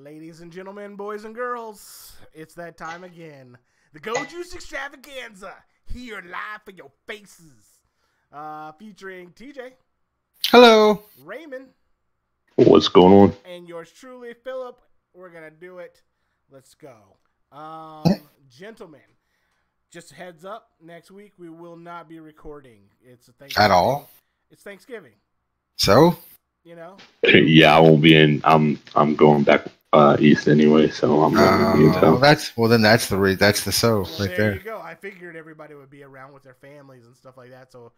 Ladies and gentlemen, boys and girls, it's that time again. The Go Juice Extravaganza, here live for your faces. Featuring TJ. Hello. Raymond. What's going on? And yours truly, Philip. We're going to do it. Let's go. Gentlemen, just a heads up, next week we will not be recording. It's a Thanksgiving. At all? It's Thanksgiving. So? You know? Yeah, I won't be in. I'm going back east anyway, so I'm going to be in town. That's the so well, right there you go. I figured everybody would be around with their families and stuff like that, so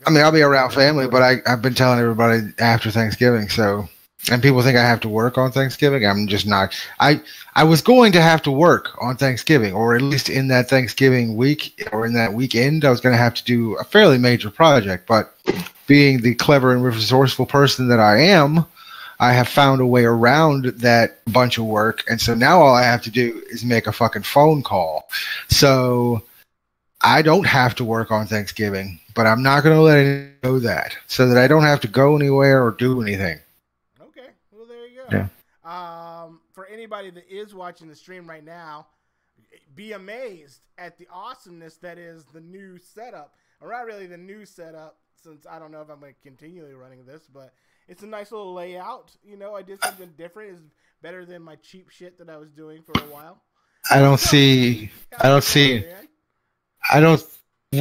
I'll be around family, but I've been telling everybody after Thanksgiving, so, and people think I have to work on Thanksgiving. I'm just not. I was going to have to work on Thanksgiving, or at least in that Thanksgiving week or in that weekend, I was going to have to do a fairly major project, but being the clever and resourceful person that I am, I have found a way around that bunch of work, and so now all I have to do is make a fucking phone call. So I don't have to work on Thanksgiving, but I'm not going to let anyone know that, so that I don't have to go anywhere or do anything. Okay, well there you go. Yeah. For anybody that is watching the stream right now, be amazed at the awesomeness that is the new setup. Or not really the new setup, since I don't know if I'm going to continually running this, but it's a nice little layout. You know, I did something different. It's better than my cheap shit that I was doing for a while. What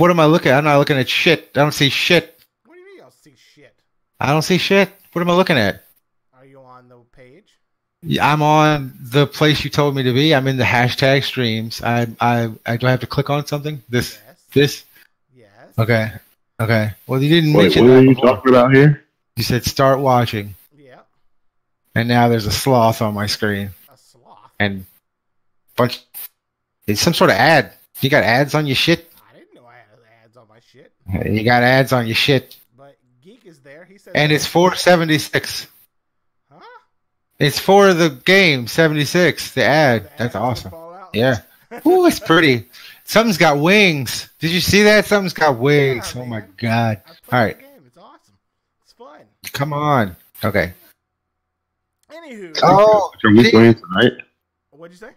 am I looking at? I'm not looking at shit. I don't see shit. What do you mean you don't see shit? I don't see shit. What am I looking at? Are you on the page? Yeah, I'm on the place you told me to be. I'm in the hashtag streams. I do I have to click on something? This? Yes. Okay. Well, you didn't mention what that are you before. talking about here? You said start watching. Yeah. And now there's a sloth on my screen. A sloth? And it's some sort of ad. You got ads on your shit? I didn't know I had ads on my shit. You got ads on your shit. But Geek is there. He said. And it's 476. Huh? It's for the game 76. The ad. That's awesome. Yeah. Ooh, it's pretty. Something's got wings. Did you see that? Something's got wings. Yeah, oh my god. All right. It's awesome. It's fun. Come on. Okay. Anywho. Oh, are we playing tonight? What'd you say?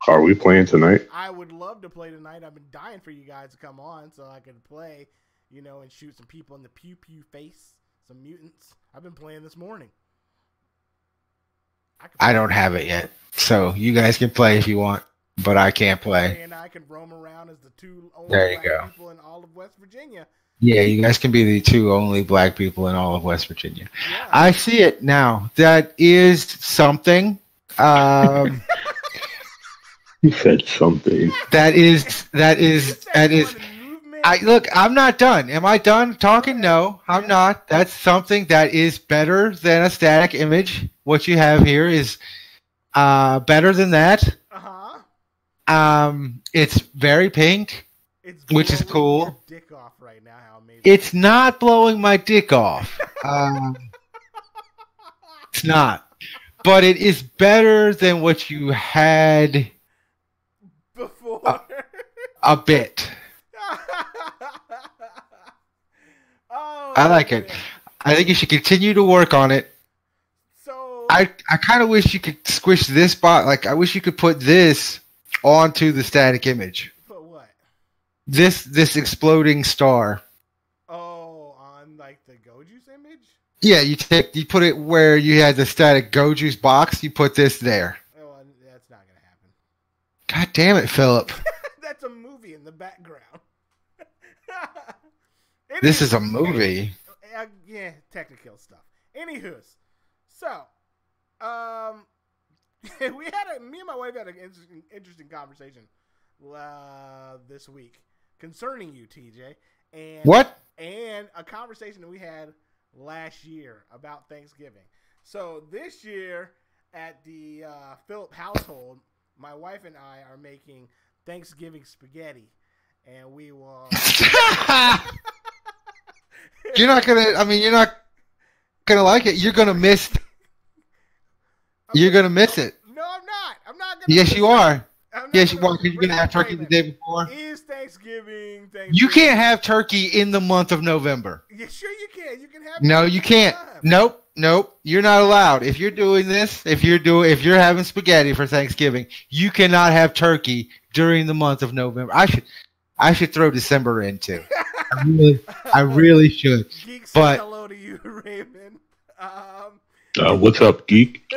Are we playing tonight? I would love to play tonight. I've been dying for you guys to come on so I could play, you know, and shoot some people in the pew pew face, some mutants. I've been playing this morning. I don't have it yet, so you guys can play if you want, but I can't play. And I can roam around as the two only black people in all of West Virginia. Yeah, you guys can be the two only black people in all of West Virginia. Yeah. I see it now. That is something. You said something. That is. I'm not done. Am I done talking? No, I'm not. That's something that is better than a static image. What you have here is better than that. It's very pink, which is cool. Your dick off right now. How amazing! It's not blowing my dick off. It's not, but it is better than what you had before. A bit. Oh, I like it. I think you should continue to work on it. So I kind of wish you could squish this spot. Like, I wish you could put this onto the static image. Put what? This exploding star. Oh, on like the Goju's image? Yeah, you put it where you had the static Goju's box. You put this there. Oh, that's not gonna happen. God damn it, Philip. That's a movie in the background. This is a movie. Yeah, technical stuff. Anywho's, so, me and my wife had an interesting conversation this week concerning you, TJ. And what? And a conversation that we had last year about Thanksgiving. So this year at the Phillip household, my wife and I are making Thanksgiving spaghetti, and we will. You're not gonna like it. You're gonna miss. You're gonna miss it. No, I'm not. I'm not gonna. Yes, you are. Yes, you are. Because You're gonna have turkey the day before. Is Thanksgiving? You can't have turkey in the month of November. Yeah, sure you can. You can have. No, you can't. Nope. Nope, you're not allowed. If you're doing this, if you're having spaghetti for Thanksgiving, you cannot have turkey during the month of November. I should throw December in too. I really should. Geek says But hello to you, Raymond. What's up, geek?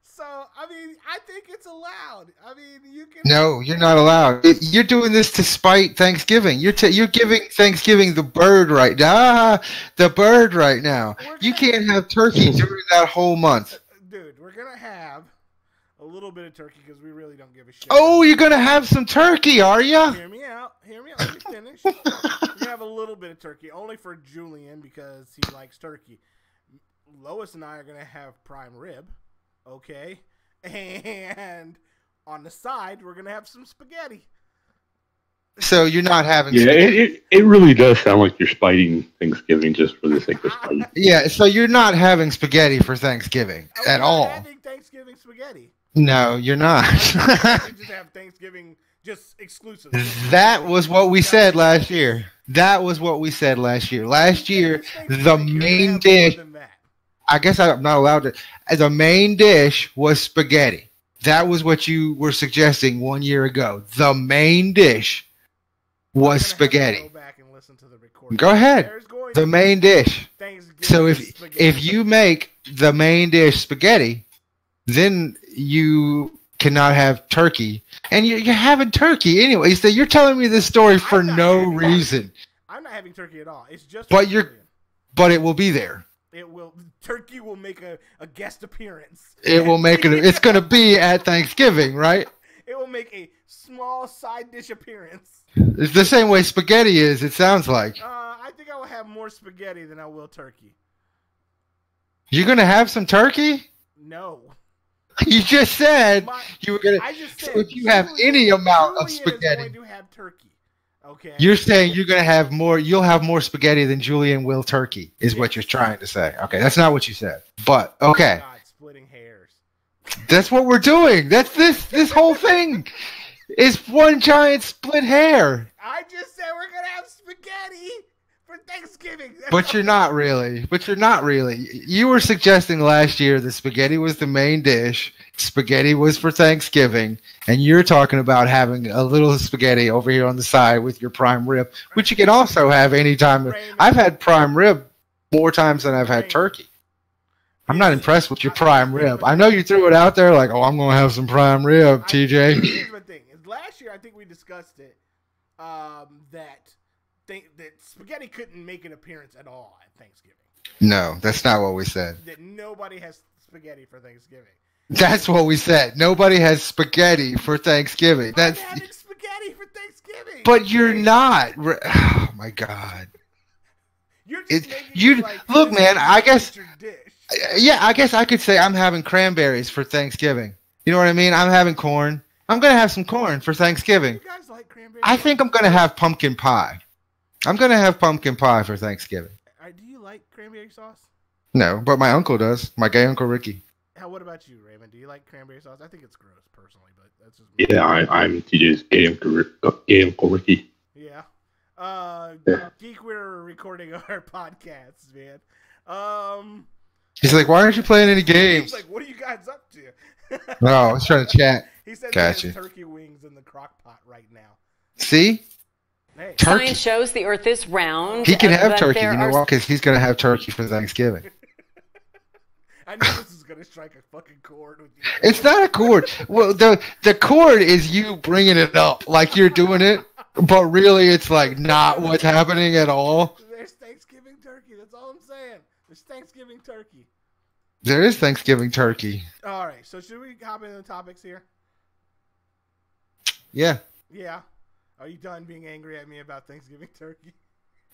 So, I mean, I think it's allowed. I mean, you can. no, you're not allowed. You're doing this to spite Thanksgiving. You're giving Thanksgiving the bird right now. The bird right now. You can't have turkey during that whole month. Dude, we're going to have a little bit of turkey because we really don't give a shit. Oh, you're gonna have some turkey, are you? Hear me out. Let me finish. We're going to have a little bit of turkey, only for Julian because he likes turkey. Lois and I are going to have prime rib. Okay, and on the side, we're going to have some spaghetti. So you're not having Yeah, spaghetti. it really does sound like you're spiting Thanksgiving just for the sake of spite. Yeah, so you're not having spaghetti for Thanksgiving We're at not all. having Thanksgiving spaghetti. No, you're not. We just have Thanksgiving just exclusive. That was what we said last year. Last year, the main dish, I guess I'm not allowed to, the main dish was spaghetti. That was what you were suggesting 1 year ago. The main dish was spaghetti. Go back and listen to the recording. Go ahead. The main dish. So Spaghetti. if you make the main dish spaghetti, then you cannot have turkey. And you're having turkey anyway. So you're telling me this story for no reason. I'm not having turkey at all. It's just. But it will be there. Turkey will make a guest appearance. It will make it. It's going to be at Thanksgiving, right? It will make a small side dish appearance. It's the same way spaghetti is. It sounds like. I think I will have more spaghetti than I will turkey. You're going to have some turkey? No. You just said you were going to. I just said. So if you have any amount of spaghetti, is going to have turkey. Okay. You're saying you're going to have more. You'll have more spaghetti than Julian will turkey. Is what you're trying to say? Okay, that's not what you said. But okay. God, splitting hairs. That's what we're doing. That's this whole thing is one giant split hair. I just said we're gonna have spaghetti for Thanksgiving. But you're not really. You were suggesting last year that spaghetti was the main dish. Spaghetti was for Thanksgiving, and you're talking about having a little spaghetti over here on the side with your prime rib, which you can also have anytime. I've had prime rib more times than I've had turkey. I'm not impressed with your prime rib. I know you threw it out there like, oh, I'm going to have some prime rib, TJ. Here's the thing. Last year, I think we discussed it, that spaghetti couldn't make an appearance at all at Thanksgiving. No, that's not what we said. That nobody has spaghetti for Thanksgiving. That's what we said. Nobody has spaghetti for Thanksgiving. I'm having spaghetti for Thanksgiving. But you're not. Oh, my God. You're just making look, man, I guess. Dish. Yeah, I guess I could say I'm having cranberries for Thanksgiving. You know what I mean? I'm having corn. I'm going to have some corn for Thanksgiving. You guys like cranberries? I think I'm going to have pumpkin pie. I'm going to have pumpkin pie for Thanksgiving. Do you like cranberry sauce? No, but my uncle does. My gay Uncle Ricky. What about you, Raymond? Do you like cranberry sauce? I think it's gross, personally, but that's just me. Yeah, I'm TJ's gay Uncle Ricky. Yeah. Geek, we're recording our podcasts, man. He's like, why aren't you playing any games? He's like, what are you guys up to? No, I was trying to chat. He said gotcha. There's turkey wings in the crock pot right now. See? Hey. Turkey. Science shows the Earth is round. He can have turkey. You know why? Because he's going to have turkey for Thanksgiving. I knew this was going to strike a fucking chord with you. It's not a chord. Well, the chord is you bringing it up like you're doing it, but really it's like not what's happening at all. There's Thanksgiving turkey. That's all I'm saying. There's Thanksgiving turkey. There is Thanksgiving turkey. All right. So should we hop into the topics here? Yeah. Yeah. Are you done being angry at me about Thanksgiving turkey?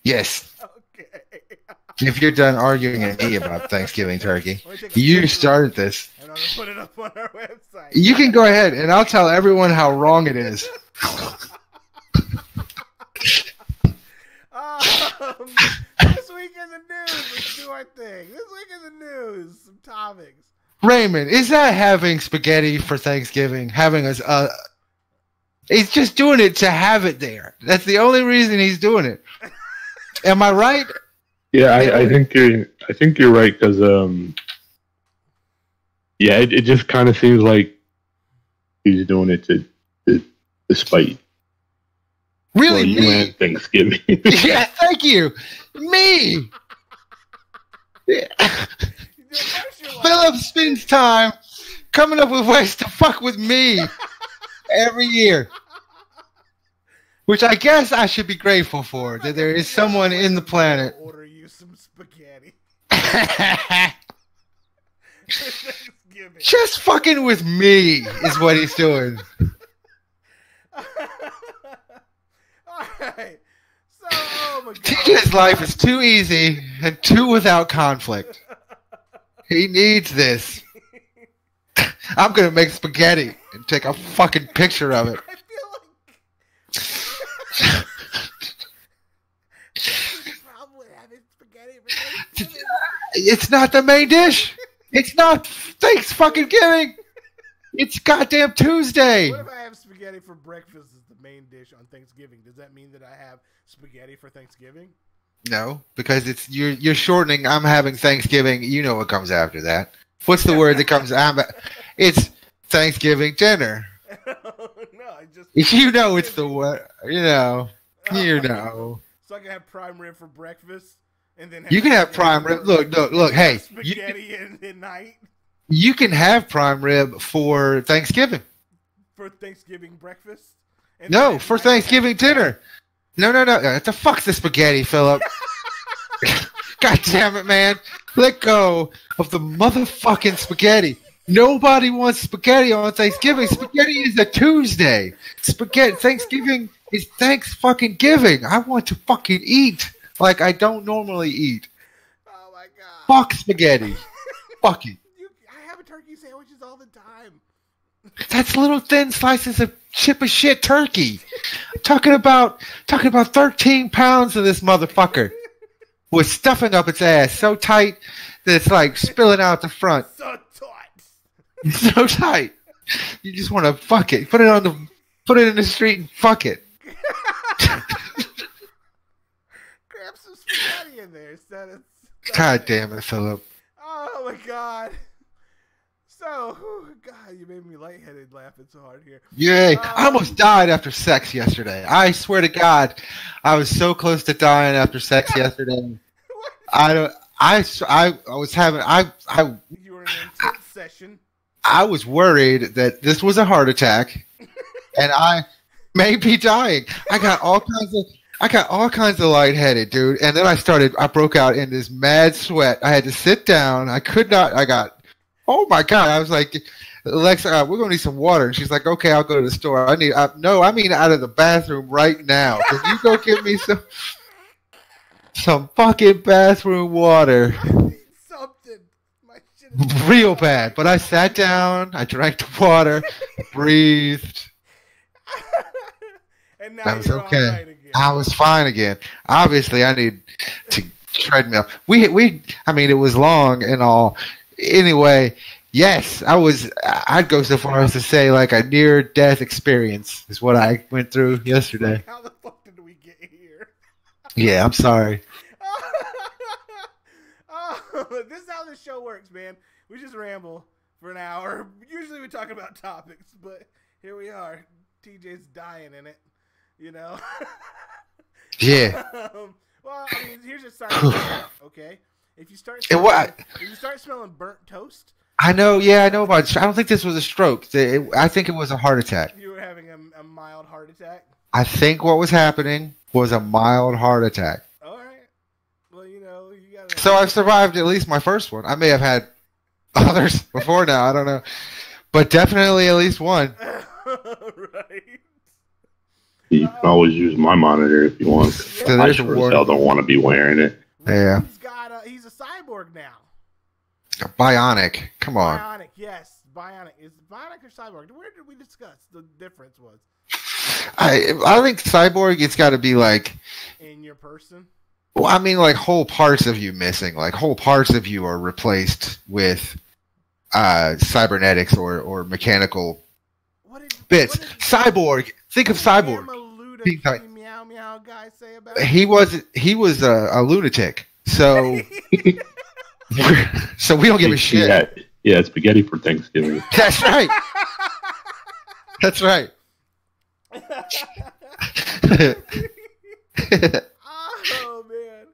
Yes. Okay. If you're done arguing at me about Thanksgiving turkey, you started this. And I'm going to put it up on our website. You can go ahead, and I'll tell everyone how wrong it is. This week in the news, let's do our thing. This week in the news, some topics. Raymond, is that having spaghetti for Thanksgiving? He's just doing it to have it there. That's the only reason he's doing it. Am I right? Yeah, I think you're right because yeah, it just kind of seems like he's doing it to spite. Really, Well, you me? and Thanksgiving. Yeah, thank you. Me. Yeah. Philip spends time coming up with ways to fuck with me every year. Which I guess I should be grateful for, that there is someone in the planet. Order you some spaghetti. Just fucking with me is what he's doing. Alright. So, oh my god. TJ's life is too easy and too without conflict. He needs this. I'm gonna make spaghetti and take a fucking picture of it. I feel like probably having spaghetti for Thanksgiving. It's not the main dish. It's not Thanksgiving. It's goddamn Tuesday. What if I have spaghetti for breakfast as the main dish on Thanksgiving? Does that mean that I have spaghetti for Thanksgiving? No, because it's you're shortening. I'm having Thanksgiving. You know what comes after that. What's the word that comes? It's Thanksgiving dinner. No, I just. You know it's the word. You know. So I can have prime rib for breakfast, and then You can have prime rib. Look. Hey, spaghetti at night you can have prime rib for Thanksgiving. for Thanksgiving breakfast. And No, then for at night- Thanksgiving dinner. No. What the fuck's the spaghetti, Philip? God damn it, man. Let go of the motherfucking spaghetti. Nobody wants spaghetti on Thanksgiving. Spaghetti is a Tuesday. Thanksgiving is Thanks-fucking-giving. I want to fucking eat like I don't normally eat. Oh my god. Fuck spaghetti. Fuck it. I have a turkey sandwiches all the time. That's little thin slices of chip of shit turkey. Talking about 13 pounds of this motherfucker with stuffing up its ass so tight that it's like spilling out the front. So tight. So tight. You just want to fuck it. Put it in the street and fuck it. Grab some spaghetti in there instead of. God damn it, Philip. Oh my god. So, God, you made me lightheaded laughing so hard here. Yay. I almost died after sex yesterday. I swear to God, I was so close to dying after sex yesterday. I was having, You were in an intense session. I was worried that this was a heart attack and I may be dying. I got all kinds of lightheaded, dude. And then I broke out in this mad sweat. I had to sit down. Oh my God. I was like, Alexa, we're going to need some water. And she's like, okay, I'll go to the store. I mean out of the bathroom right now. Can you go get me some fucking bathroom water? I need something. My shit is Real bad. But I sat down. I drank the water, breathed. And now I was you're okay. all right again. I was fine again. Obviously, I need to treadmill. It was long and all. Anyway, yes, I'd go so far as to say like a near-death experience is what I went through yesterday. How the fuck did we get here? Yeah, I'm sorry. This is how this show works, man. We just ramble for an hour. Usually we talk about topics, but here we are. TJ's dying in it, you know? Yeah. Well, I mean, here's a sign of death, okay? If you start smelling burnt toast, I know about. I don't think this was a stroke. I think it was a heart attack. you were having a mild heart attack. I think what was happening was a mild heart attack. All right. Well, you gotta. So I've survived at least my first one. I may have had others before now. I don't know, but definitely at least one. Right. You can always use my monitor if you want. So I there's sure a as warning. hell don't want to be wearing it. Yeah. He's a cyborg now. Bionic. Come on. Bionic, yes. Bionic. Is it Bionic or cyborg? Where did we discuss the difference was? I think cyborg. It's got to be like. In your person? Well, I mean, like whole parts of you missing. Like whole parts of you are replaced with cybernetics or mechanical bits. Cyborg. Think of cyborg. Meow meow guy say about it? He was a lunatic. So, so we don't give a shit. Yeah, spaghetti for Thanksgiving. That's right. That's right. Oh man.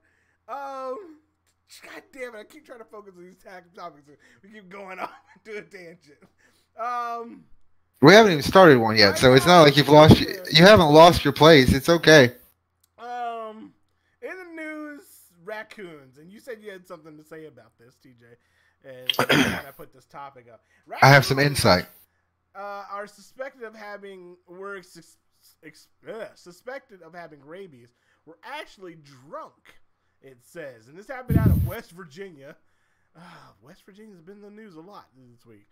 God damn it! I keep trying to focus on these topics. We keep going off into a tangent. We haven't even started one yet, so it's not like you haven't lost your place. It's okay. In the news, raccoons, and you said you had something to say about this, TJ. And when I put this topic up, I have some insight. Are suspected of having suspected of having rabies. Were actually drunk. It says, and this happened out of West Virginia. West Virginia's been in the news a lot this week.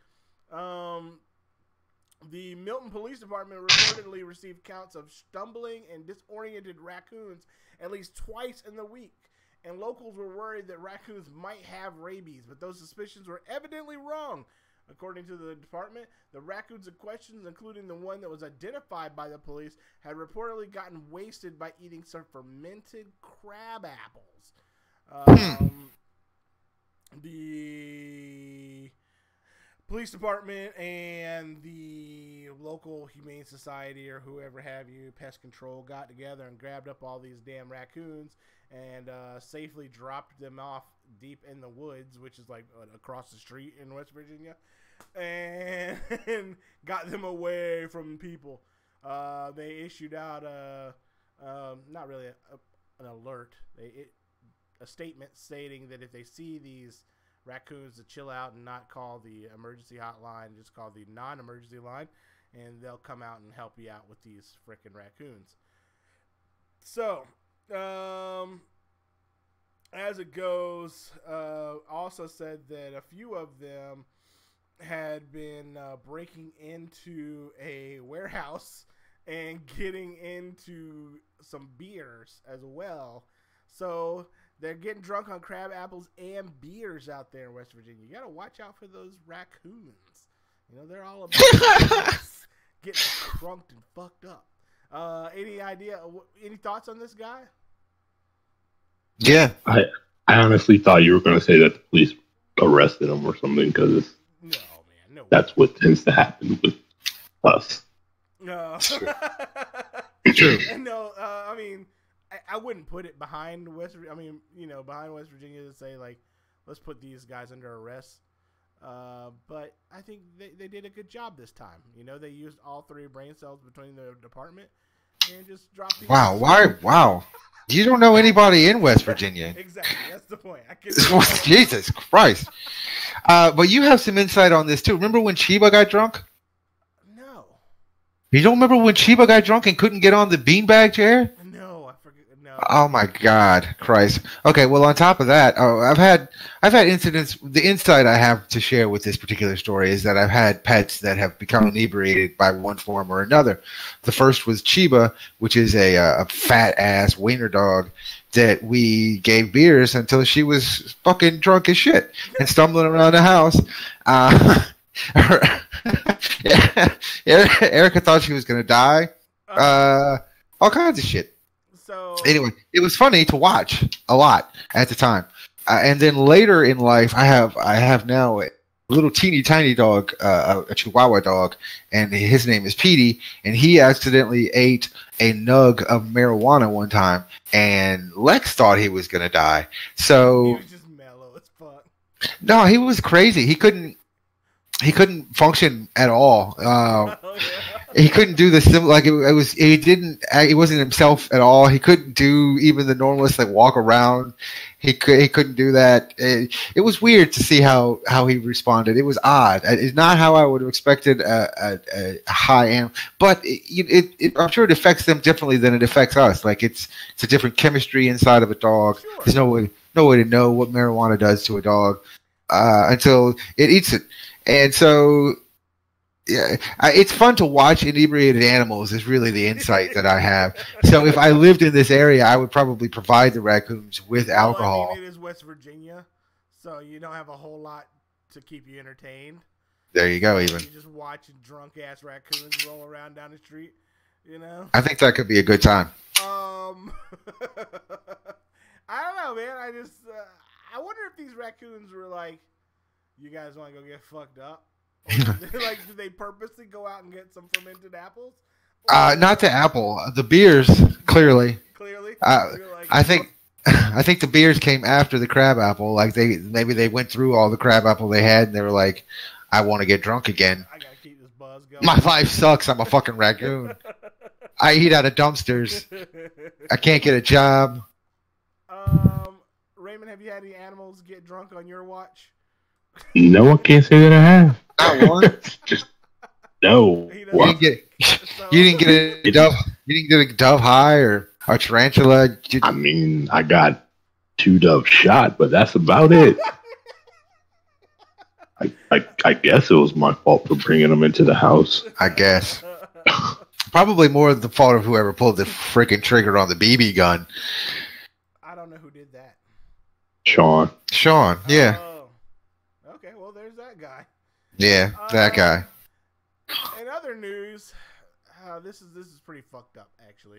The Milton Police Department reportedly received counts of stumbling and disoriented raccoons at least twice in the week, and locals were worried that raccoons might have rabies, but those suspicions were evidently wrong. According to the department, the raccoons in question, including the one that was identified by the police, had reportedly gotten wasted by eating some fermented crab apples. The police department and the local humane society or whoever have you, pest control, got together and grabbed up all these damn raccoons and safely dropped them off deep in the woods, which is like across the street in West Virginia, and got them away from people. They issued out not really an alert, a statement stating that if they see these raccoons, to chill out and not call the emergency hotline, just call the non-emergency line, and they'll come out and help you out with these frickin' raccoons. So, as it goes, also said that a few of them had been breaking into a warehouse and getting into some beers as well. So they're getting drunk on crab apples and beers out there in West Virginia. You got to watch out for those raccoons. You know, they're all about getting crunked and fucked up. Any thoughts on this guy? Yeah. I honestly thought you were going to say that the police arrested him or something, because no, that's what tends to happen with us. No. True. No, I mean, I wouldn't put it behind West Virginia to say, like, let's put these guys under arrest. But I think they did a good job this time. You know, they used all three brain cells between the department and just dropped these. Wow. Why? Wow. You don't know anybody in West Virginia. Exactly. That's the point. Jesus Christ. But you have some insight on this, too. Remember when Chiba got drunk? No. You don't remember when Chiba got drunk and couldn't get on the beanbag chair? No, I forget. No. Oh my God, Christ. Okay, well, on top of that, I've had incidents. The insight I have to share with this particular story is that I've had pets that have become inebriated by one form or another. The first was Chiba, which is a fat ass wiener dog that we gave beers until she was fucking drunk as shit and stumbling around the house. Erica thought she was gonna die. All kinds of shit. So anyway, it was funny to watch a lot at the time, and then later in life, I have now a little teeny tiny dog, a Chihuahua dog, and his name is Petey, and he accidentally ate a nug of marijuana one time, and Lex thought he was gonna die. So he was just mellow as fuck. No, he was crazy. He couldn't function at all. He couldn't do the like he wasn't himself at all. He couldn't do even the normalest, like, walk around. He couldn't do that. It was weird to see how he responded. It was odd. It's not how I would have expected a high animal, but I'm sure it affects them differently than it affects us. Like, it's a different chemistry inside of a dog. Sure. There's no way to know what marijuana does to a dog until it eats it. And so, yeah, it's fun to watch inebriated animals is really the insight that I have. So if I lived in this area, I would probably provide the raccoons with alcohol. I mean, it is West Virginia, so you don't have a whole lot to keep you entertained. There you go, even. You just watching drunk-ass raccoons roll around down the street, you know? I think that could be a good time. I I don't know, man. I just I wonder if these raccoons were like, you guys want to go get fucked up? Or like, did they purposely go out and get some fermented apples? Not the apple. The beers, clearly. Clearly? Like, I think the beers came after the crab apple. Like maybe they went through all the crab apple they had and they were like, I want to get drunk again. I gotta keep this buzz going. My life sucks. I'm a fucking raccoon. I eat out of dumpsters. I can't get a job. Raymond, have you had any animals get drunk on your watch? No, I can't say that I have. Not one. Just no. You didn't get a dove. You didn't get a dove high or a tarantula. I mean, I got 2 doves shot, but that's about it. I guess it was my fault for bringing them into the house. I guess. Probably more the fault of whoever pulled the freaking trigger on the BB gun. I don't know who did that. Sean, yeah. Oh. Okay, well, there's that guy. Yeah, that guy. In other news, this is pretty fucked up, actually.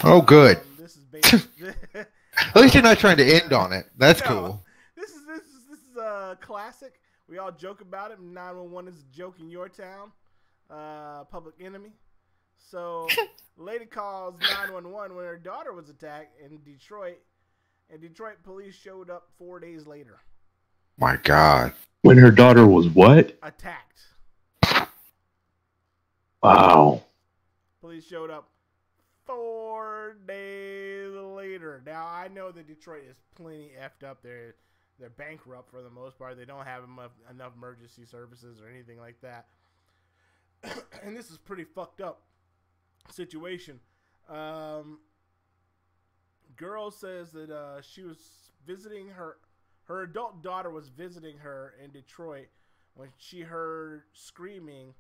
Oh, good. This is based. At least you're not trying to end on it. That's cool. This is a classic. We all joke about it. 911 is a joke in your town. Public enemy. So, lady calls 911 when her daughter was attacked in Detroit, and Detroit police showed up 4 days later. My God. when her daughter was what? Attacked. Wow. Police showed up 4 days later. Now, I know that Detroit is plenty effed up there. They're bankrupt for the most part. They don't have enough emergency services or anything like that. And this is pretty fucked up situation. Girl says that she was visiting her adult daughter was visiting her in Detroit when she heard screaming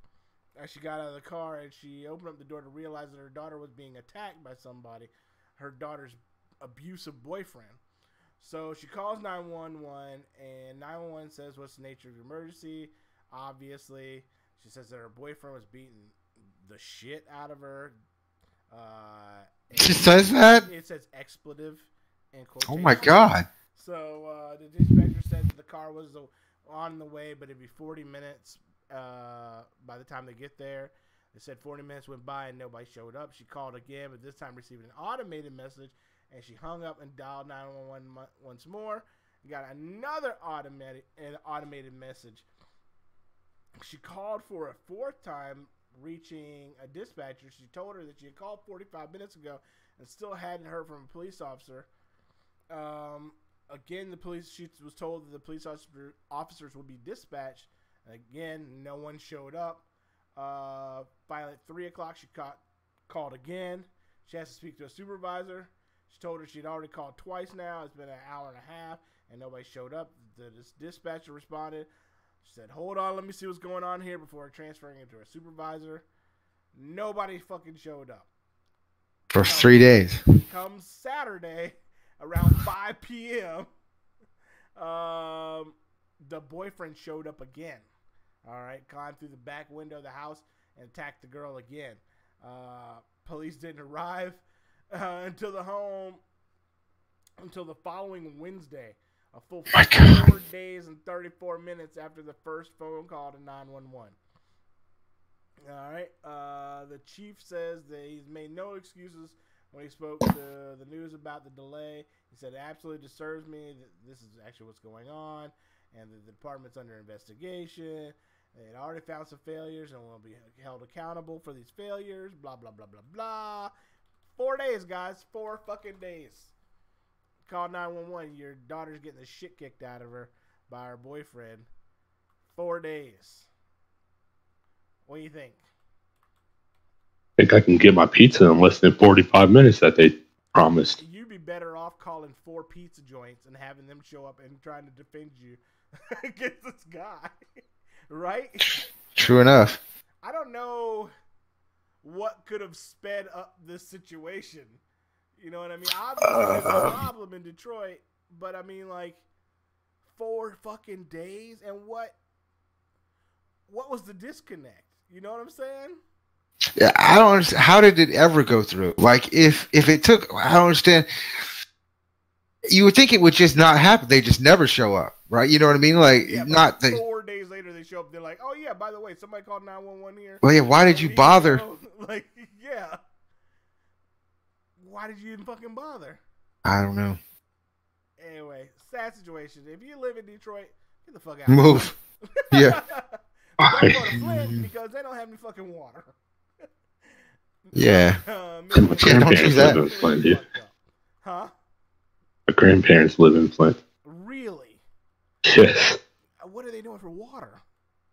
as she got out of the car, and she opened up the door to realize that her daughter was being attacked by somebody, her daughter's abusive boyfriend. So she calls 911, and 911 says, "What's the nature of your emergency?" Obviously, she says that her boyfriend was beating the shit out of her. She says that? It says expletive in quotation. Oh my God. So the dispatcher said that the car was on the way, but it'd be 40 minutes by the time they get there. They said 40 minutes went by and nobody showed up. She called again, but this time received an automated message, and she hung up and dialed 911 once more. Got another automated message. She called for a fourth time, reaching a dispatcher. She told her that she had called 45 minutes ago and still hadn't heard from a police officer. Again, she was told that the police officers would be dispatched. Again, no one showed up. Finally, at 3 o'clock, she called again. She has to speak to a supervisor. She told her she'd already called twice now. It's been an hour and a half, and nobody showed up. The dispatcher responded. She said, "Hold on, let me see what's going on here," before transferring it to a supervisor. Nobody fucking showed up. For 3 days. Come Saturday, around 5 p.m., the boyfriend showed up again. All right, climbed through the back window of the house and attacked the girl again. Police didn't arrive until the following Wednesday, a full 4 days and 34 minutes after the first phone call to 911. All right, the chief says that he's made no excuses when he spoke to the news about the delay. He said, "It absolutely disturbs me that this is actually what's going on, and the department's under investigation. They had already found some failures and will be held accountable for these failures, blah, blah, blah, blah, blah." 4 days, guys. 4 fucking days. Call 911. Your daughter's getting the shit kicked out of her by her boyfriend. 4 days. What do you think? I think I can get my pizza in less than 45 minutes that they promised. You'd be better off calling 4 pizza joints and having them show up and trying to defend you against this guy. Right? True enough. I don't know what could have sped up this situation. You know what I mean? Obviously, there's a problem in Detroit, but I mean, like, 4 fucking days, and what was the disconnect? You know what I'm saying? Yeah, I don't understand. How did it ever go through? Like, if it took, I don't understand. You would think it would just not happen. They just never show up, right? You know what I mean? Like, Yeah, not but they. 4 days later they show up. They're like, "Oh yeah, by the way, somebody called 911 here." Well, yeah. Why did you bother? Like, yeah. Why did you even fucking bother? I don't know. Anyway, sad situation. If you live in Detroit, get the fuck out. Move. Yeah. Don't go to Flint because they don't have any fucking water. Yeah. My grandparents live in Flint, dude. Huh? My grandparents live in Flint. Really? Yes. What are they doing for water?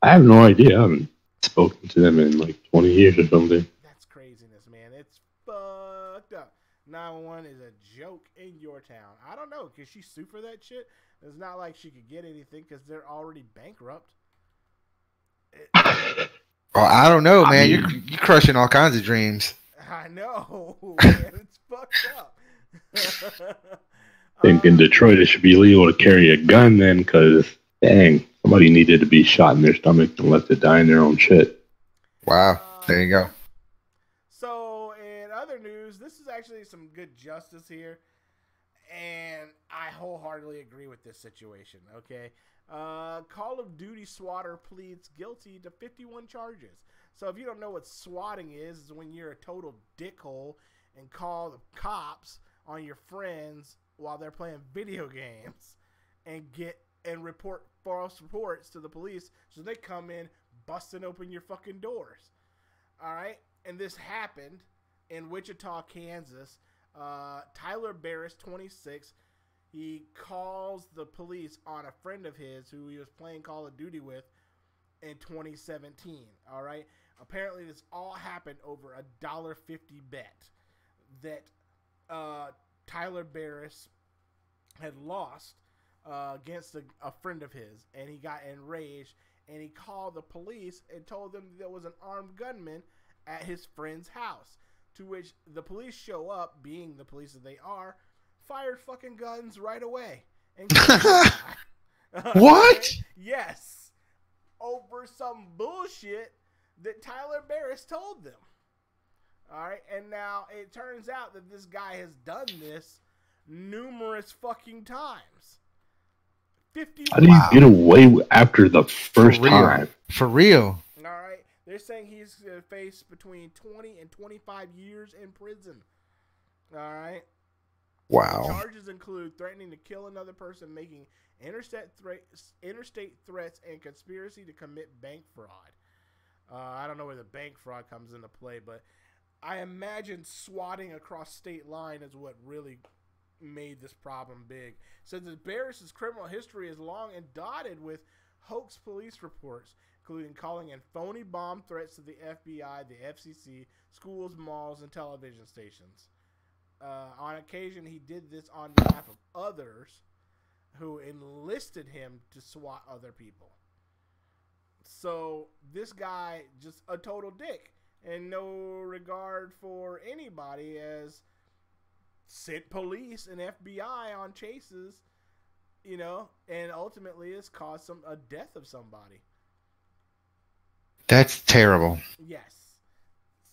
I have no idea. I haven't spoken to them in like 20 years or something. That's craziness, man. It's fucked up. 911 is a joke in your town. I don't know. Could she sue for that shit? It's not like she could get anything because they're already bankrupt. Well, I don't know, man. You're crushing all kinds of dreams. I know, man. It's fucked up. I think in Detroit it should be illegal to carry a gun then, because dang, somebody needed to be shot in their stomach and left to die in their own shit. Wow, there you go. So, in other news, this is actually some good justice here, and I wholeheartedly agree with this situation. Okay, Call of Duty swatter pleads guilty to 51 charges. So, if you don't know what swatting is when you're a total dickhole and call the cops on your friends while they're playing video games and report false reports to the police, so they come in busting open your fucking doors. All right, and this happened in Wichita, Kansas. Tyler Barris, 26, he calls the police on a friend of his who he was playing Call of Duty with in 2017. All right, apparently this all happened over a $1.50 bet that Tyler Barris had lost against a friend of his, and he got enraged, and he called the police and told them there was an armed gunman at his friend's house, to which the police show up, being the police that they are, fired fucking guns right away. And What? Yes. Over some bullshit that Tyler Barris told them. All right, and now it turns out that this guy has done this numerous fucking times. 50. How do you get away after the first time? For real. All right, they're saying he's going to face between 20 and 25 years in prison. All right. Wow. The charges include threatening to kill another person, making interstate threats, and conspiracy to commit bank fraud. I don't know where the bank fraud comes into play, but I imagine swatting across state line is what really made this problem big. Says that Barris's criminal history is long and dotted with hoax police reports, including calling in phony bomb threats to the FBI, the FCC, schools, malls, and television stations. On occasion, he did this on behalf of others who enlisted him to SWAT other people. So this guy, just a total dick, and no regard for anybody, as sent police and FBI on chases, you know, and ultimately has caused a death of somebody. That's terrible. Yes.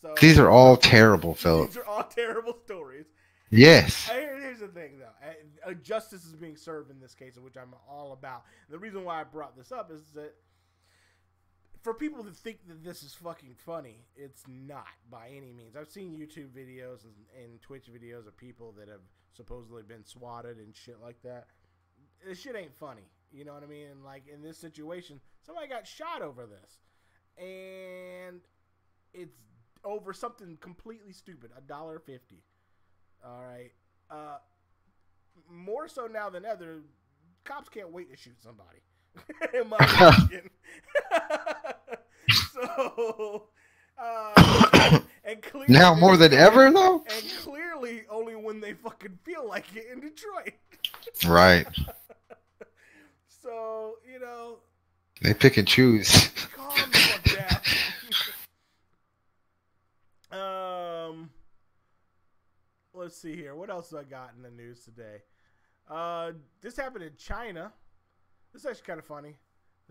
So these are all terrible, Philip. These are all terrible stories. Yes. Here's the thing, though. Justice is being served in this case, which I'm all about. The reason why I brought this up is that for people to think that this is fucking funny, it's not by any means. I've seen YouTube videos and Twitch videos of people that have supposedly been swatted and shit like that. This shit ain't funny. You know what I mean? And like in this situation, somebody got shot over this. And it's over something completely stupid, $1.50. All right. More so now than ever, cops can't wait to shoot somebody. In my opinion. So, and clearly, now more than ever, though? And clearly only when they fucking feel like it in Detroit. Right. So, you know. They pick and choose. Calm the fuck down. Let's see here. What else I got in the news today? This happened in China. This is actually kind of funny.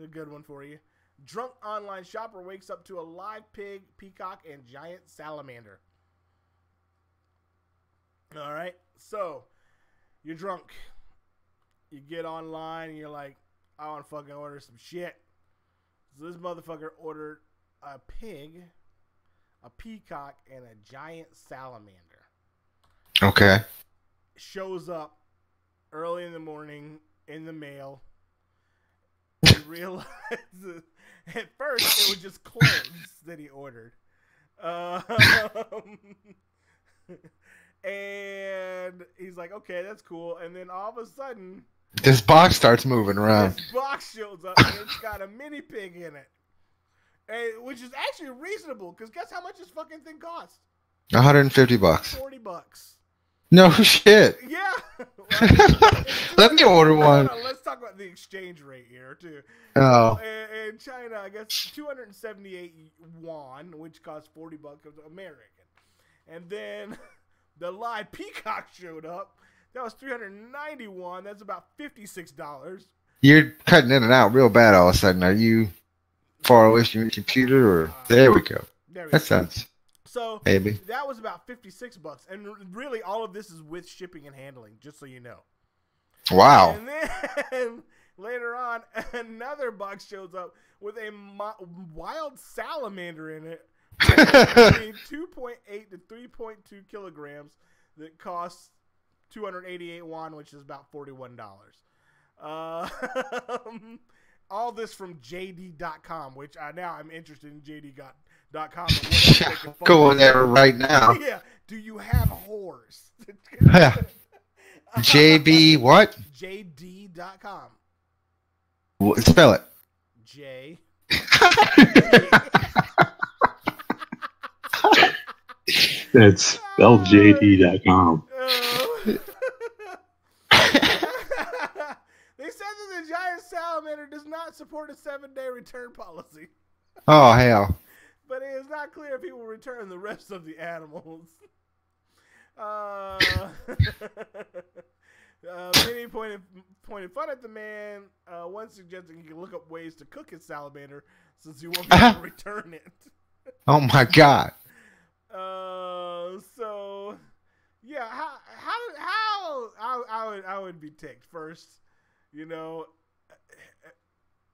A good one for you. Drunk online shopper wakes up to a live pig, peacock, and giant salamander. All right. So, you're drunk. you get online and you're like, I want to fucking order some shit. So this motherfucker ordered a pig, a peacock, and a giant salamander. Okay. Shows up early in the morning in the mail. He realizes at first it was just clothes that he ordered. And he's like, okay, that's cool. And then all of a sudden, this box starts moving around. this box shows up and it's got a mini pig in it. And, which is actually reasonable, because guess how much this fucking thing costs? $150. $40. No shit. Yeah. Let me order one. Hold on, let's talk about the exchange rate here, too. Oh. In China, I guess 278 yuan, which costs $40 American. And then the live peacock showed up. That was 391. That's about $56. You're cutting in and out real bad all of a sudden. Are you far away from your computer? Or there we go. That sounds. So maybe that was about $56, and really all of this is with shipping and handling, just so you know. Wow. And then later on, another box shows up with a wild salamander in it, between 2.8 to 3.2 kilograms, that costs 288 yuan, which is about $41. All this from JD.com, which now I'm interested in JD.com. Go in there right now. Yeah. Do you have whores? JB what? JD.com. Spell it. J. It's spelled.jd.com. They said that the giant salamander does not support a 7-day return policy. Oh, hell. But it is not clear if he will return the rest of the animals. Many pointed fun at the man. One suggesting he can look up ways to cook his salamander since he won't be able to return it. Oh my God. So yeah, I would be ticked first, you know,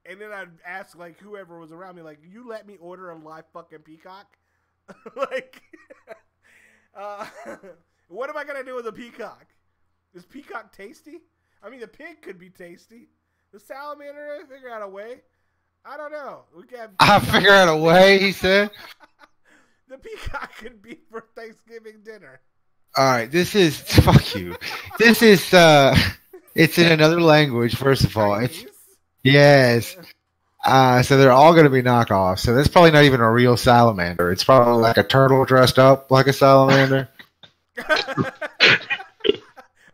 and then I'd ask like whoever was around me, like, you let me order a live fucking peacock? Like, what am I gonna do with a peacock? Is peacock tasty? I mean, the pig could be tasty. The salamander, figure out a way. I don't know. We can. I'll figure out a way, he said. The peacock could be for Thanksgiving dinner. All right, this is fuck you. This is it's in another language. First of all, it's yes. So they're all going to be knockoffs. So that's probably not even a real salamander. It's probably like a turtle dressed up like a salamander.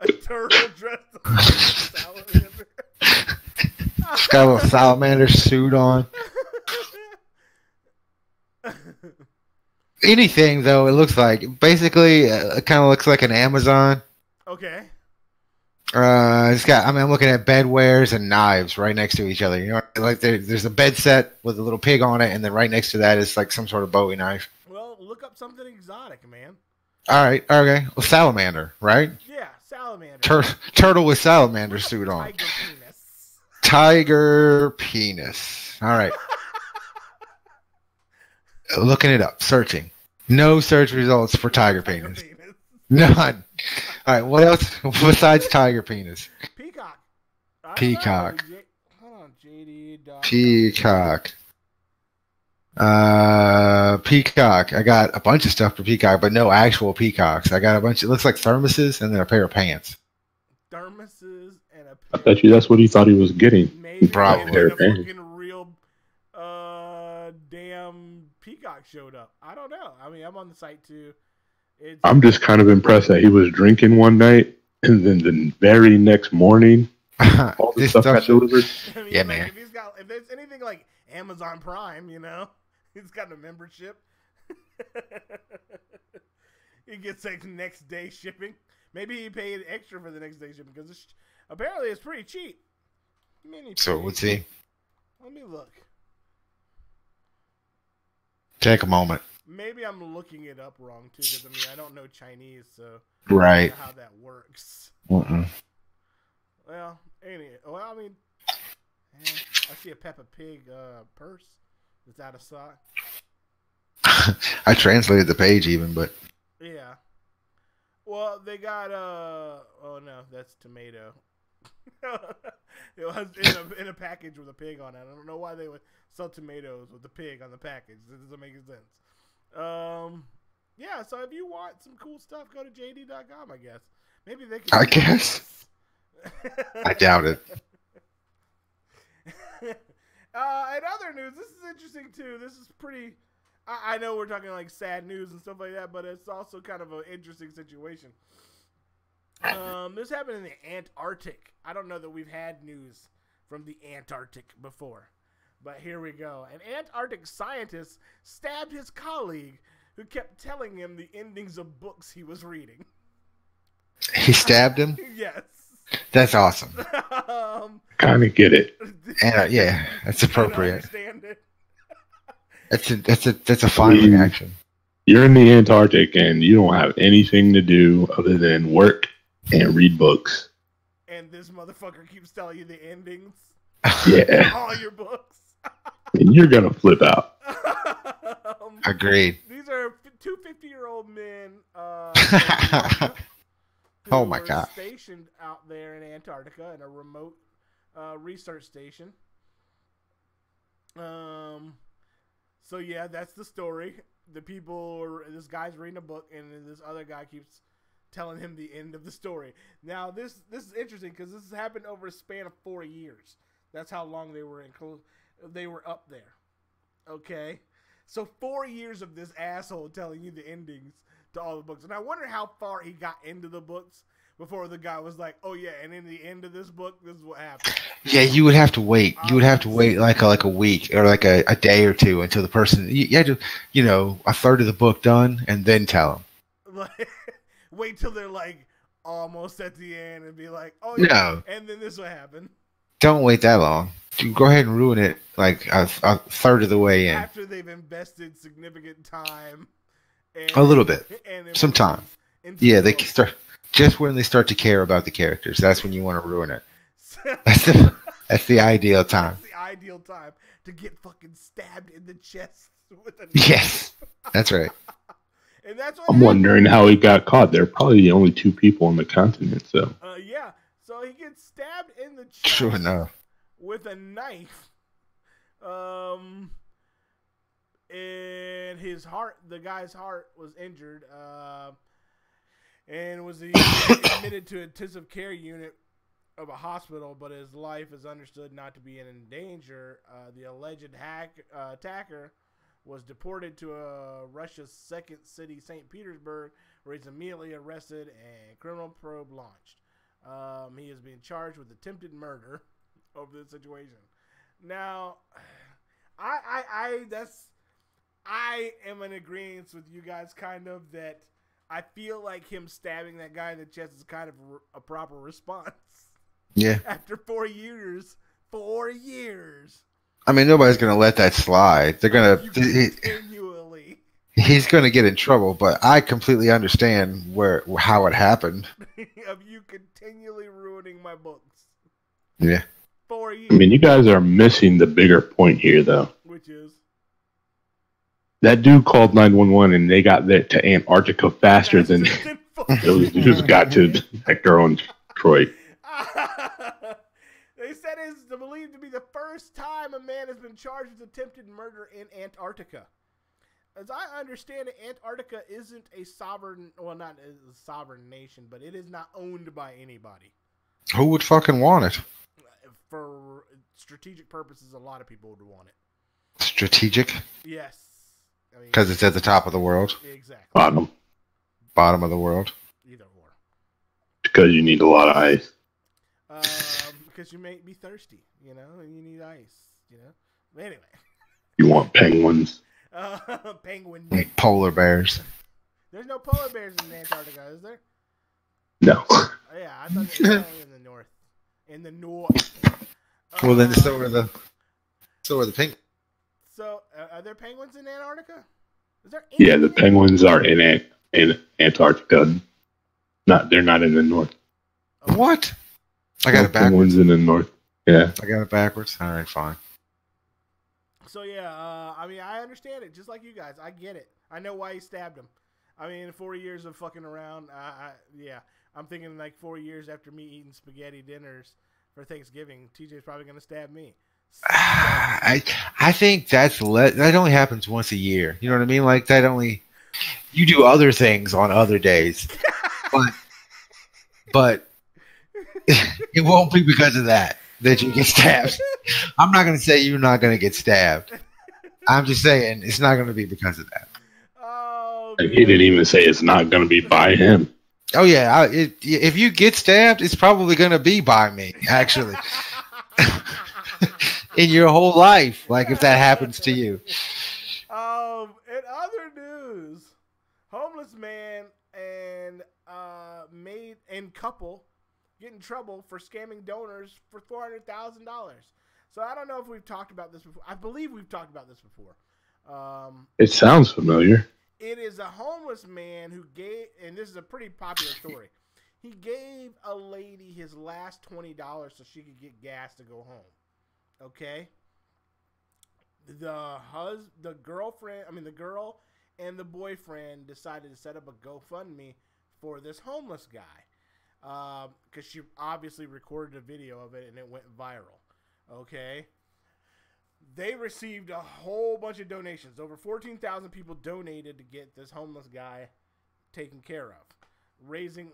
A turtle dressed up like a salamander. It's got a little salamander suit on. Anything though, it looks like basically it kind of looks like an Amazon. Okay. It's got. I mean, I'm looking at bedwares and knives right next to each other. You know, like there's a bed set with a little pig on it, and then right next to that is like some sort of Bowie knife. Well, look up something exotic, man. All right. Okay. Well, salamander, right? Yeah, salamander. Turtle with salamander suit on. Tiger penis. Tiger penis. All right. Looking it up, searching. No search results for tiger penis. None. All right, what else besides tiger penis? Peacock. Peacock. Hold on, JD. Peacock. Peacock. I got a bunch of stuff for peacock, but no actual peacocks. I got a bunch. It looks like thermoses and then a pair of pants. Thermoses and a. I bet you that's what he thought he was getting. Maybe Probably. a fucking real, damn peacock showed up. I don't know. I mean, I'm on the site too. I'm just kind of impressed that he was drinking one night and then the very next morning all the stuff got delivered. I mean, yeah, like, man. If there's anything like Amazon Prime, you know, he's got a membership. He gets like next day shipping. Maybe he paid extra for the next day shipping because apparently it's pretty cheap. So let's see. Let me look. Take a moment. Maybe I'm looking it up wrong too, because I mean I don't know Chinese, so right. I don't know how that works. Well, I mean, I see a Peppa Pig purse that's out of stock. I translated the page even, but Yeah. Well, they got oh no, that's tomato. It was in a package with a pig on it. I don't know why they would sell tomatoes with the pig on the package. It doesn't make sense. Yeah. So if you want some cool stuff, go to JD.com. I guess maybe they can. I guess. I doubt it. In other news, this is interesting too. This is pretty. I know we're talking like sad news and stuff like that, but it's also kind of an interesting situation. This happened in the Antarctic. I don't know that we've had news from the Antarctic before, but here we go. An Antarctic scientist stabbed his colleague who kept telling him the endings of books he was reading. He stabbed him? Yes. That's awesome. Kind of get it. And yeah, that's appropriate. I understand it. That's a fine reaction. You're in the Antarctic and you don't have anything to do other than work and read books. And this motherfucker keeps telling you the endings. Yeah. All your books. And you're gonna flip out. Agreed. These are two 50-year-old men. Oh my God. Stationed out there in Antarctica in a remote research station. So yeah, that's the story. This guy's reading a book, and this other guy keeps telling him the end of the story. Now this is interesting because this has happened over a span of 4 years. That's how long they were up there. Okay, so 4 years of this asshole telling you the endings to all the books, and I wonder how far he got into the books before the guy was like, "Oh yeah, and in the end of this book, this is what happened." Yeah, you would have to wait. You would have to wait like a week or like a day or two until the person you had to, a third of the book done and then tell them. Like, wait till they're like almost at the end and be like, "Oh yeah," no, and then this will happen. Don't wait that long. Go ahead and ruin it like a third of the way in. After they've invested significant time. And, a little bit, and some time. Yeah, they start just when they start to care about the characters. That's when you want to ruin it. That's the ideal time. That's the ideal time to get fucking stabbed in the chest with a knife. Yes, that's right. And that's what I'm wondering how he got caught. They're probably the only two people on the continent. So yeah, so he gets stabbed in the chest Sure enough. with a knife. And the guy's heart was injured, and was admitted to intensive care unit of a hospital, but his life is understood not to be in danger. The alleged attacker was deported to Russia's second city, St. Petersburg, where he's immediately arrested and criminal probe launched. He is being charged with attempted murder over the situation. Now, I am in agreement with you guys, kind of, that I feel like him stabbing that guy in the chest is kind of a proper response. Yeah. After 4 years. 4 years. I mean, nobody's going to let that slide. They're going to... Continually. He's going to get in trouble, but I completely understand how it happened. Of you continually ruining my books. Yeah. 4 years. I mean, you guys are missing the bigger point here, though. Which is? That dude called 911 and they got there to Antarctica faster than those dudes got to that girl in Detroit. They said it's believed to be the first time a man has been charged with attempted murder in Antarctica. As I understand it, Antarctica isn't a sovereign, well, not a sovereign nation, but it is not owned by anybody. Who would fucking want it? For strategic purposes, a lot of people would want it. Strategic? Yes. Because it's at the top of the world? Exactly. Bottom of the world? Either or. Because you need a lot of ice. Because you may be thirsty, and you need ice, But anyway. You want penguins. Penguin. Like polar bears. There's no polar bears in Antarctica, is there? No. Oh, yeah, I thought they were in the north. In the north. Well, then so are the penguins. So, are there penguins in Antarctica? Is there? Yeah, the penguins are in Antarctica. They're not in the north. What? I got it backwards. One's in the north. Yeah. I got it backwards. All right, fine. So yeah, I mean, I understand it, just like you guys. I get it. I know why he stabbed him. I mean, 4 years of fucking around. Yeah, I'm thinking like 4 years after me eating spaghetti dinners for Thanksgiving, TJ's probably gonna stab me. I think that only happens once a year. You know what I mean? Like that only. You do other things on other days, but it won't be because of that you get stabbed. I'm not going to say you're not going to get stabbed. I'm just saying it's not going to be because of that. Oh, he didn't even say it's not going to be by him. Oh yeah, if you get stabbed, it's probably going to be by me. Actually, in your whole life, like if that happens to you. In other news, homeless man and maid and couple get in trouble for scamming donors for $400,000. So I don't know if we've talked about this before. I believe we've talked about this before. It sounds familiar. It is a homeless man who gave, and this is a pretty popular story. He gave a lady his last $20 so she could get gas to go home. Okay. The girl and the boyfriend decided to set up a GoFundMe for this homeless guy. Because she obviously recorded a video of it and it went viral. Okay. They received a whole bunch of donations. Over 14,000 people donated to get this homeless guy taken care of, raising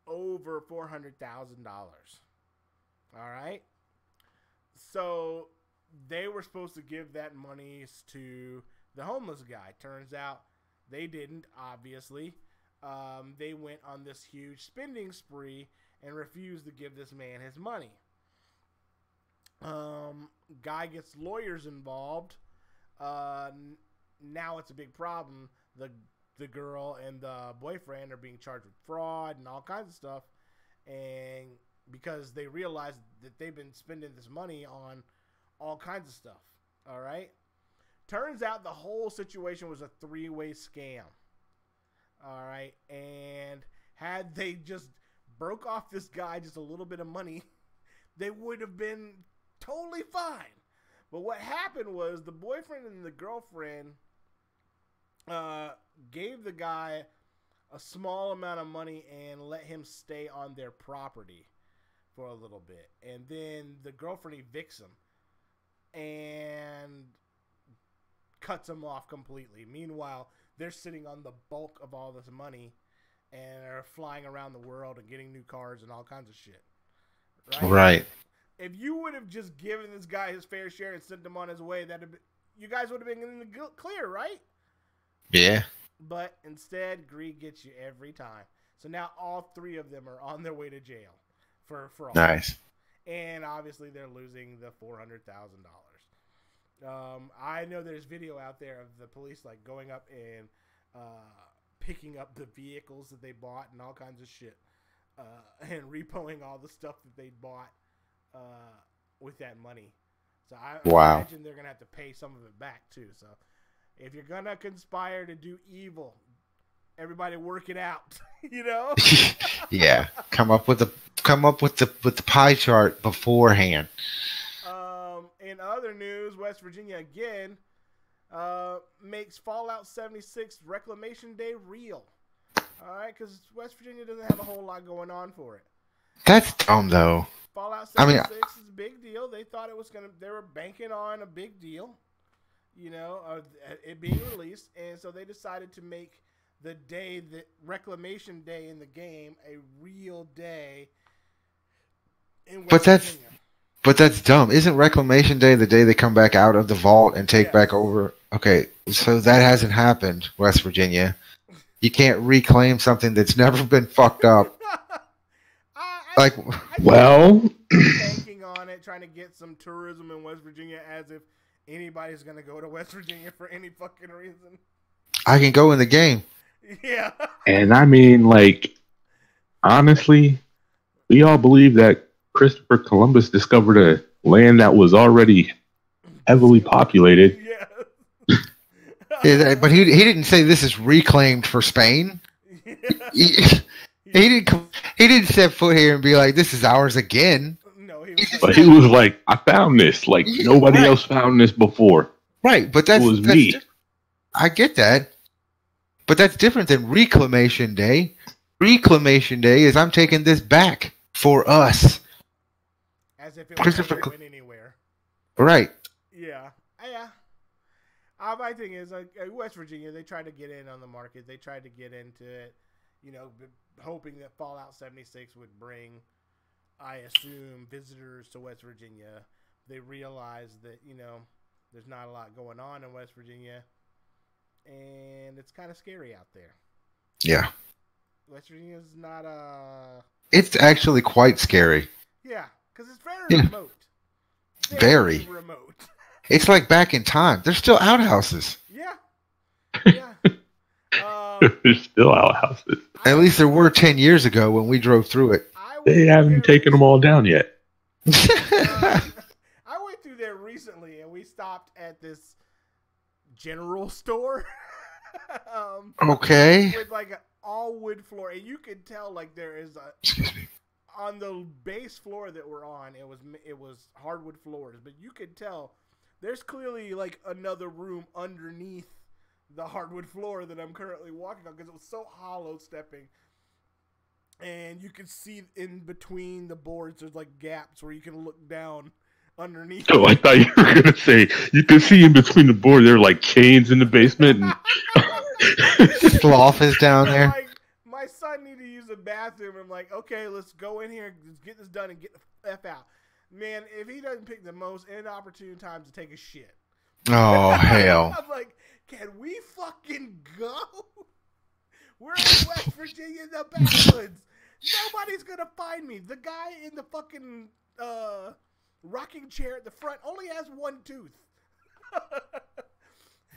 over $400,000. All right. So they were supposed to give that money to the homeless guy. Turns out they didn't, obviously. They went on this huge spending spree and refused to give this man his money. Guy gets lawyers involved. Now it's a big problem. The girl and the boyfriend are being charged with fraud and all kinds of stuff. And because they realized that they've been spending this money on all kinds of stuff. All right. Turns out the whole situation was a three-way scam. All right. And had they just broke off this guy just a little bit of money, they would have been totally fine. But what happened was the boyfriend and the girlfriend gave the guy a small amount of money and let him stay on their property for a little bit. And then the girlfriend evicts him and cuts him off completely. Meanwhile, they're sitting on the bulk of all this money and are flying around the world and getting new cars and all kinds of shit. Right. If you would have just given this guy his fair share and sent him on his way, you guys would have been in the clear, right? Yeah. But instead, greed gets you every time. So now all three of them are on their way to jail for fraud. Nice. And obviously they're losing the $400,000. I know there's video out there of the police like going up and picking up the vehicles that they bought and all kinds of shit, and repoing all the stuff that they bought with that money. So I imagine they're gonna have to pay some of it back too. So if you're gonna conspire to do evil, everybody work it out. You know? Yeah. Come up with the pie chart beforehand. In other news, West Virginia again makes Fallout 76 Reclamation Day real. All right, because West Virginia doesn't have a whole lot going on for it. That's dumb, though. Fallout 76 is a big deal. They thought it was they were banking on a big deal, you know, it being released, and so they decided to make the Reclamation Day in the game a real day in West Virginia. But that's dumb. Isn't Reclamation Day the day they come back out of the vault and take back over? Okay, so that hasn't happened, West Virginia. You can't reclaim something that's never been fucked up. Banking on it, trying to get some tourism in West Virginia as if anybody's going to go to West Virginia for any fucking reason. I can go in the game. Yeah. And I mean, like, honestly, we all believe that Christopher Columbus discovered a land that was already heavily populated. Yeah. Yeah, but he didn't say this is reclaimed for Spain. Yeah. He didn't step foot here and be like, "This is ours again." No, he was But he was like, I found this. Like, nobody else found this before. Right, but It was me. I get that, but that's different than Reclamation Day. Reclamation Day is I'm taking this back for us. as if it wasn't going anywhere. Right. Yeah. My thing is, West Virginia, they tried to get in on the market. They tried to get into it, hoping that Fallout 76 would bring, I assume, visitors to West Virginia. They realized that, there's not a lot going on in West Virginia, and it's kind of scary out there. Yeah. West Virginia is not It's actually quite scary. Yeah, because it's very remote. Very remote. It's like back in time. There's still outhouses. Yeah. There's still outhouses. At least there were 10 years ago when we drove through it. They haven't taken them all down yet. I went through there recently, and we stopped at this general store. Okay. With like an all wood floor, and you could tell like there is a. Excuse me. On the base floor that we're on, it was hardwood floors, but you could tell there's clearly like another room underneath the hardwood floor that I'm currently walking on because it was so hollow stepping. And you could see in between the boards, there's like gaps where you can look down underneath. Oh, I thought you were going to say you could see in between the board there are like chains in the basement. And Sloth is down there. Like, my son needed to use the bathroom. I'm like, okay, let's go in here, let's get this done, and get the F out. Man, if he doesn't pick the most inopportune times to take a shit. Oh, hell. I'm like, can we fucking go? We're in West Virginia in the backwoods. Nobody's going to find me. The guy in the fucking rocking chair at the front only has one tooth.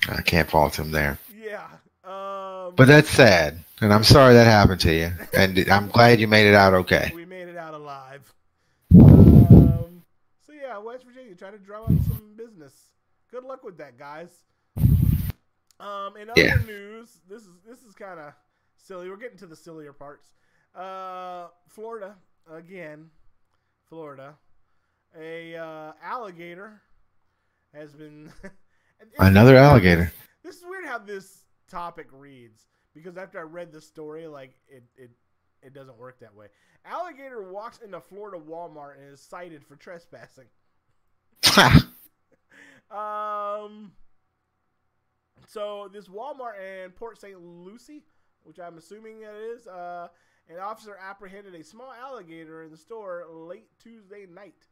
I can't fault him there. Yeah. But that's sad. And I'm sorry that happened to you. And I'm glad you made it out okay. We made it out alive. So yeah, West Virginia, trying to drum up some business. Good luck with that, guys. In other news, this is kind of silly. We're getting to the sillier parts. Florida again. Florida, a alligator has been another alligator. This is weird how this topic reads because after I read the story, like it doesn't work that way. Alligator walks into Florida Walmart and is cited for trespassing. So this Walmart in Port St. Lucie, which I'm assuming it is, an officer apprehended a small alligator in the store late Tuesday night.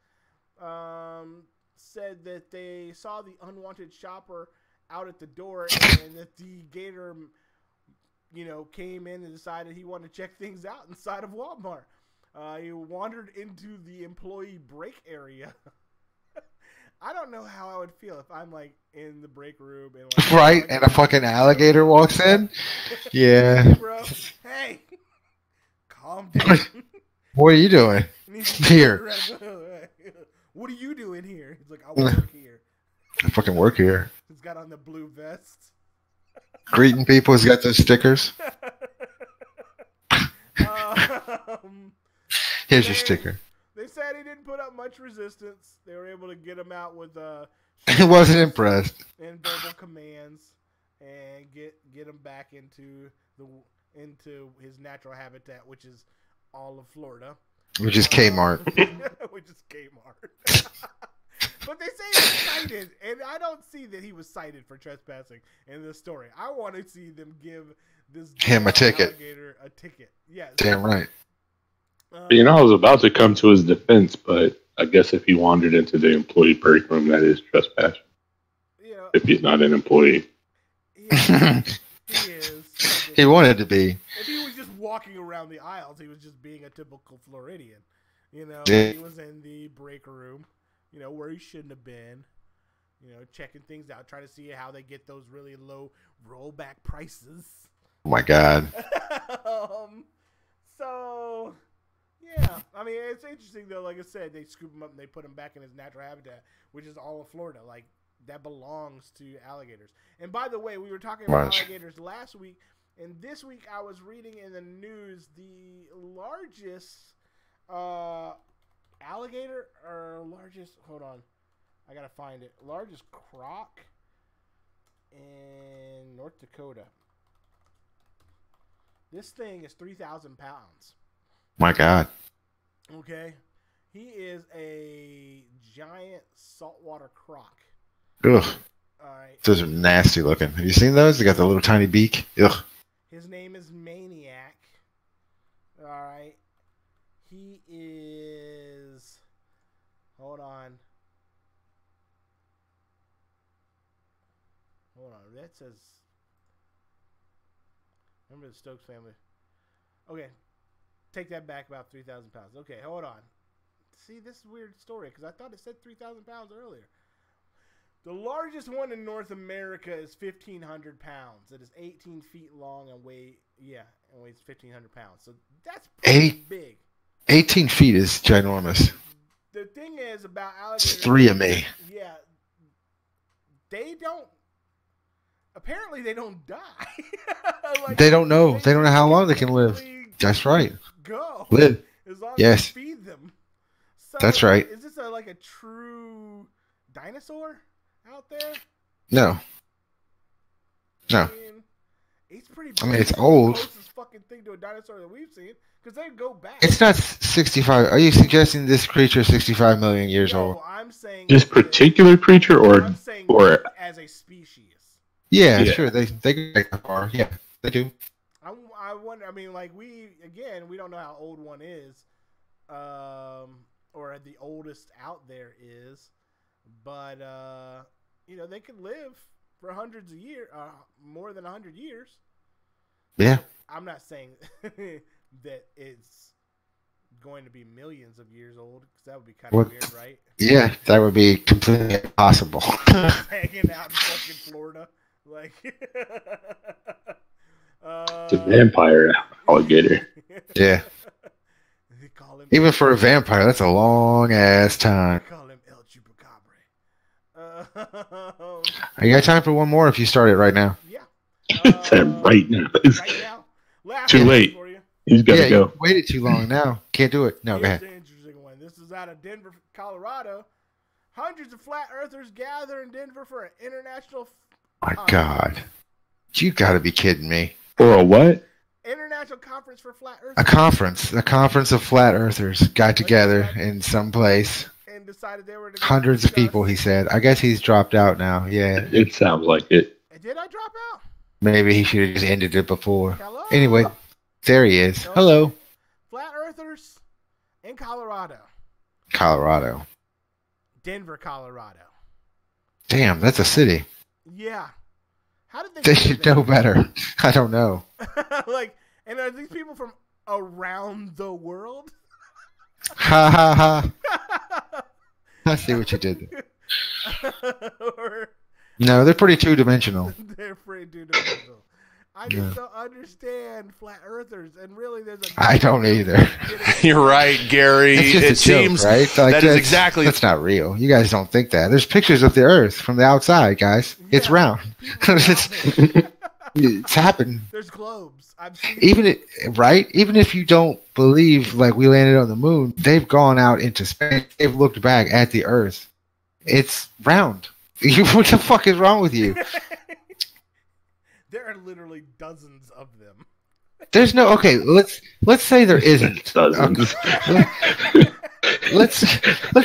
Said that they saw the unwanted shopper out at the door and that the gator, came in and decided he wanted to check things out inside of Walmart. He wandered into the employee break area. I don't know how I would feel if I'm like in the break room and like, right, and a fucking alligator walks in. Yeah. Hey, bro. Hey, calm down. What are you doing here? What are you doing here? He's like, I work here. I fucking work here. He's got on the blue vest. Greeting people. He's got those stickers. Here's your sticker. They said he didn't put up much resistance. They were able to get him out with He wasn't impressed. And verbal commands, and get him back into his natural habitat, which is all of Florida. Which is Kmart. Which is Kmart. But they say he was cited, and I don't see that he was cited for trespassing in this story. I want to see them give him a ticket. Alligator a ticket. Yes. Damn right. I was about to come to his defense, but I guess if he wandered into the employee break room, that is trespassing. If he's not an employee. He is. He wanted to be. If he was just walking around the aisles, he was just being a typical Floridian. Yeah. He was in the break room, where he shouldn't have been. Checking things out, trying to see how they get those really low rollback prices. Oh my God. So, yeah. I mean, it's interesting, though. Like I said, they scoop him up and they put him back in his natural habitat, which is all of Florida. Like, that belongs to alligators. And by the way, we were talking about alligators last week. And this week I was reading in the news the largest alligator or largest. Hold on, I gotta find it. Largest croc in North Dakota. This thing is 3,000 pounds. My God. Okay, he is a giant saltwater croc. Ugh. All right. Those are nasty looking. Have you seen those? They got the little tiny beak. Ugh. His name is Maniac. All right. He is. Hold on. Hold on. That says. Remember the Stokes family. Okay. Take that back, about 3,000 pounds. Okay, hold on. See, this is a weird story because I thought it said 3,000 pounds earlier. The largest one in North America is 1,500 pounds. It is 18 feet long and weighs 1,500 pounds. So that's pretty big. 18 feet is ginormous. The thing is about alligators. It's 3 of me. Yeah. Apparently they don't die. Like, They don't know. They don't know how long they can live. That's right. Go. Live. As long Yes. as you feed them. So, That's right. Is this like a true dinosaur out there? No. No. I mean, it's pretty big. I mean, it's old. The closest fucking thing to a dinosaur that we've seen, because they go back. It's not 65. Are you suggesting this creature is 65 million years old? I'm saying This particular creature, I'm saying or as a species. Yeah, Yeah. sure. They go that far. Yeah, they do. I wonder. I mean, like we don't know how old one is, or the oldest out there is, but they could live for hundreds of years, more than 100 years. Yeah. I'm not saying that it's going to be millions of years old, because that would be kind of weird, right? Yeah, that would be completely impossible. Hanging out in fucking Florida, like. it's a vampire alligator. Yeah. They call him, Even for a vampire, that's a long ass time. they call him El Chupacabra. You got time for one more if you start it right now. Yeah. Right now. It's Right now. Last too one late. for you. He's got to Yeah, go. you waited too long now. Can't do it. No, go Here's ahead. the interesting one. This is out of Denver, Colorado. Hundreds of flat earthers gather in Denver for an international My God. You got to be kidding me. For a what? international conference for flat earthers. A conference of flat earthers got together in some place. And decided they were Hundreds of people, he said. I guess he's dropped out now. Yeah. It sounds like it. Did I drop out? Maybe he should have just ended it before. Hello? Anyway, there he is. Hello. Flat earthers in Colorado. Colorado. Denver, Colorado. Damn, that's a city. Yeah. How did They get should there? know better. I don't know. And are these people from around the world? Ha ha ha. I see what you did there. Or No, they're pretty two-dimensional. they're pretty two-dimensional. I just don't understand flat earthers, and really, there's a. I don't either. You're right, Gary. It's just It a joke, seems right? Like, that is exactly. That's not real. You guys don't think that. There's pictures of the Earth from the outside, guys. It's Yeah. round. It's happened. There's globes. I've seen. Even if you don't believe like we landed on the moon, they've gone out into space. They've looked back at the Earth. It's round. What the fuck is wrong with you? There are literally dozens of them. There's no okay. Let's say there isn't. Dozens. Let's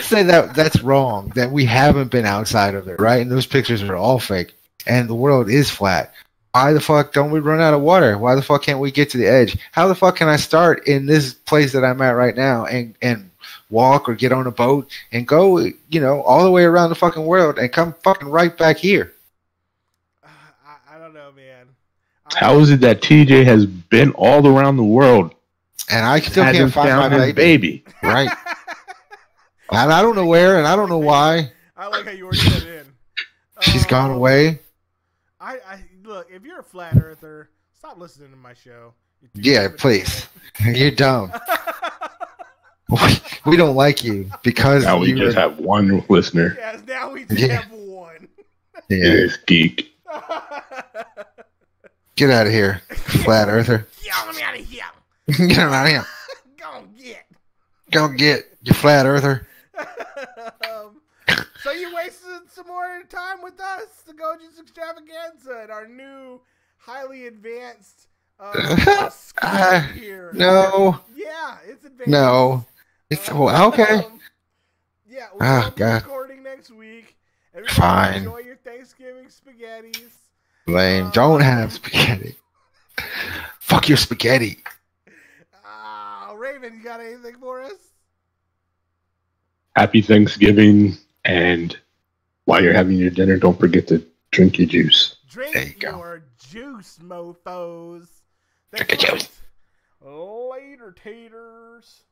say that's wrong. That we haven't been outside of it, right? And those pictures are all fake, and the world is flat. Why the fuck don't we run out of water? Why the fuck can't we get to the edge? How the fuck can I start in this place that I'm at right now and walk or get on a boat and go, all the way around the fucking world and come fucking right back here? I don't know, man. How is it that TJ has been all around the world And I still can't hasn't find found my his baby. baby? Right. And I don't know where, and I don't know why. I like how you worked that in. She's gone away. I look. If you're a flat earther, stop listening to my show. Yeah, please. You're dumb. We don't like you because Now we just have one listener. Yes, now we just Yeah. have one. Yeah. It is geek. Get out of here, flat earther. Get me out of here. Get him out of here. Go Go get you flat earther. So you wasted some more time with us to go just Extravaganza and our new, highly advanced here. No. Yeah, it's advanced. No. It's okay. Yeah, we'll be God. recording next week. Everybody Fine. Enjoy your Thanksgiving spaghettis. Lame. Don't have spaghetti. Fuck your spaghetti. Raven, you got anything for us? Happy Thanksgiving, and while you're having your dinner, don't forget to drink your juice. Drink There you go. your juice, mofos. Drink your juice. Later, taters.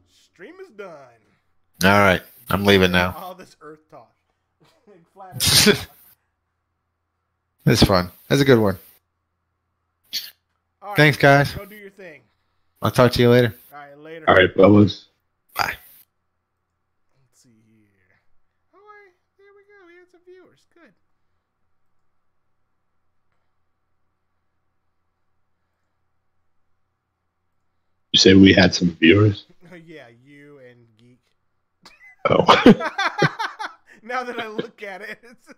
Stream is done. All right. I'm leaving now. All this earth talk. Flat earth talk. It's fun. That's a good one. All right, Thanks, guys. Go do your thing. I'll talk to you later. All right, later. All right, fellas. Bye. Let's see here. Oh, there we go. We had some viewers. Good. You say we had some viewers? Yeah, you and Geek. Oh. Now that I look at it, it's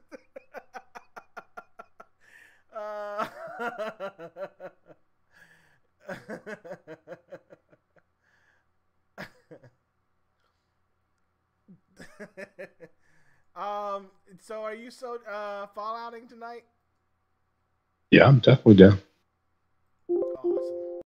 so are you fallouting tonight? Yeah, I'm definitely down. Awesome.